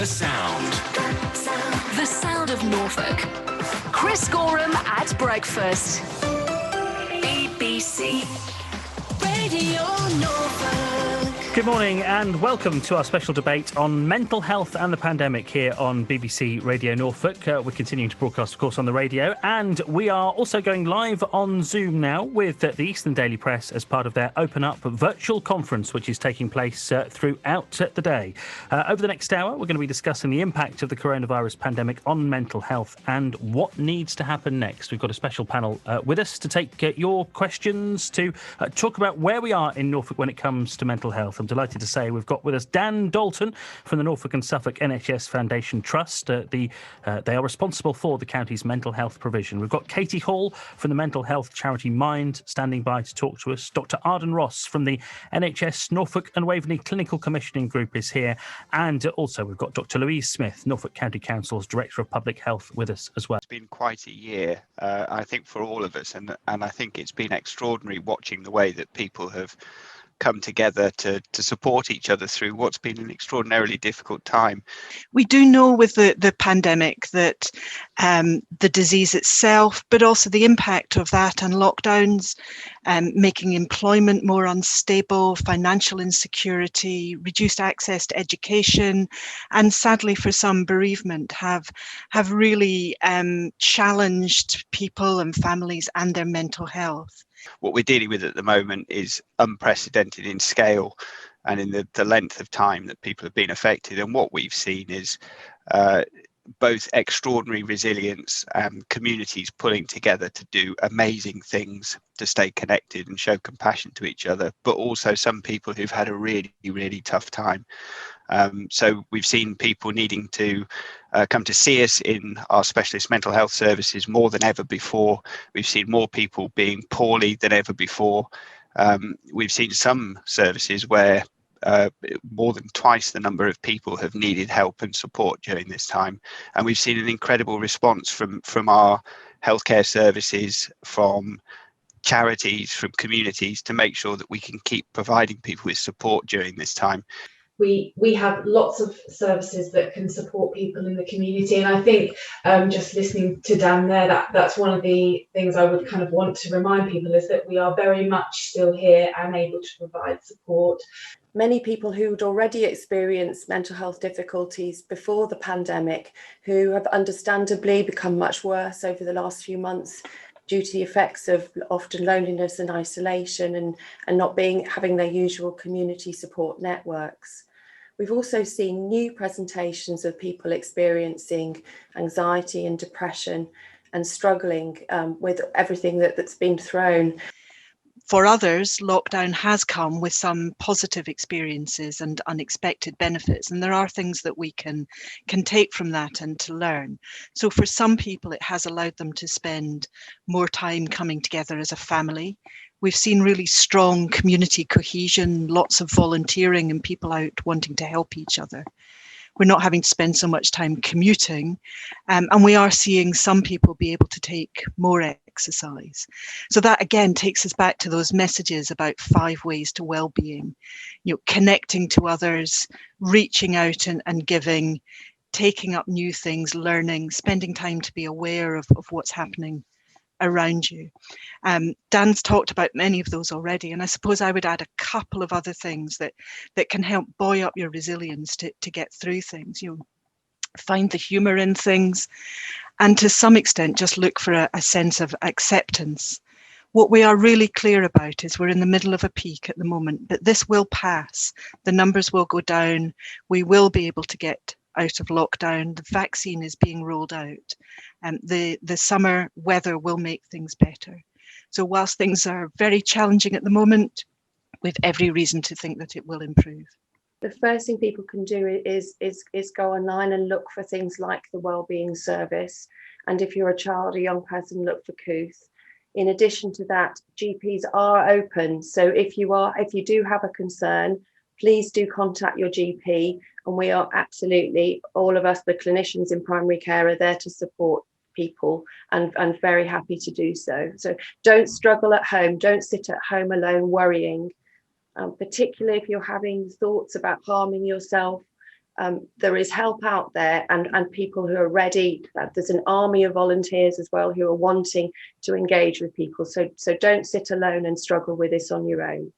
sound. The sound of Norfolk. Chris Gorham at breakfast. BBC Radio Norfolk. Good morning and welcome to our special debate on mental health and the pandemic here on BBC Radio Norfolk. We're continuing to broadcast, of course, on the radio, and we are also going live on Zoom now with the Eastern Daily Press as part of their Open Up virtual conference, which is taking place throughout the day. Over the next hour, we're going to be discussing the impact of the coronavirus pandemic on mental health and what needs to happen next. We've got a special panel with us to take your questions, to talk about where we are in Norfolk when it comes to mental health. I'm delighted to say we've got with us Dan Dalton from the Norfolk and Suffolk NHS Foundation Trust. They are responsible for the county's mental health provision. We've got Katie Hall from the mental health charity Mind standing by to talk to us. Dr. Arden Ross from the NHS Norfolk and Waveney Clinical Commissioning Group is here. And also we've got Dr. Louise Smith, Norfolk County Council's Director of Public Health, with us as well. It's been quite a year, I think, for all of us. And I think it's been extraordinary watching the way that people have come together to support each other through what's been an extraordinarily difficult time. We do know with the pandemic that the disease itself, but also the impact of that and lockdowns, making employment more unstable, financial insecurity, reduced access to education, and sadly for some bereavement have really challenged people and families and their mental health. What we're dealing with at the moment is unprecedented in scale and in the length of time that people have been affected. And what we've seen is both extraordinary resilience and communities pulling together to do amazing things to stay connected and show compassion to each other, but also some people who've had a really, really tough time. So we've seen people needing to come to see us in our specialist mental health services more than ever before. We've seen more people being poorly than ever before. We've seen some services where more than twice the number of people have needed help and support during this time. And we've seen an incredible response from our healthcare services, from charities, from communities, to make sure that we can keep providing people with support during this time. We have lots of services that can support people in the community, and I think just listening to Dan there, that's one of the things I would kind of want to remind people, is that we are very much still here and able to provide support. Many people who'd already experienced mental health difficulties before the pandemic, who have understandably become much worse over the last few months due to the effects of often loneliness and isolation and not having their usual community support networks. We've also seen new presentations of people experiencing anxiety and depression and struggling with everything that's been thrown. For others, lockdown has come with some positive experiences and unexpected benefits, and there are things that we can take from that and to learn. So for some people, it has allowed them to spend more time coming together as a family. We've seen really strong community cohesion, lots of volunteering and people out wanting to help each other. We're not having to spend so much time commuting, and we are seeing some people be able to take more exercise. So that again takes us back to those messages about 5 ways to well-being, connecting to others, reaching out and giving, taking up new things, learning, spending time to be aware of what's happening around you. Dan's talked about many of those already, and I suppose I would add a couple of other things that can help buoy up your resilience to get through things. Find the humour in things, and to some extent just look for a sense of acceptance. What we are really clear about is we're in the middle of a peak at the moment, but this will pass. The numbers will go down. We will be able to get out of lockdown. The vaccine is being rolled out. The summer weather will make things better. So whilst things are very challenging at the moment, we've every reason to think that it will improve. The first thing people can do is go online and look for things like the Wellbeing Service. And if you're a child or young person, look for Cooth. In addition to that, GPs are open. So if you do have a concern, please do contact your GP. And we are absolutely, all of us, the clinicians in primary care, are there to support people and very happy to do so. So don't struggle at home. Don't sit at home alone worrying, particularly if you're having thoughts about harming yourself. There is help out there, and people who are ready. There's an army of volunteers as well who are wanting to engage with people. So don't sit alone and struggle with this on your own.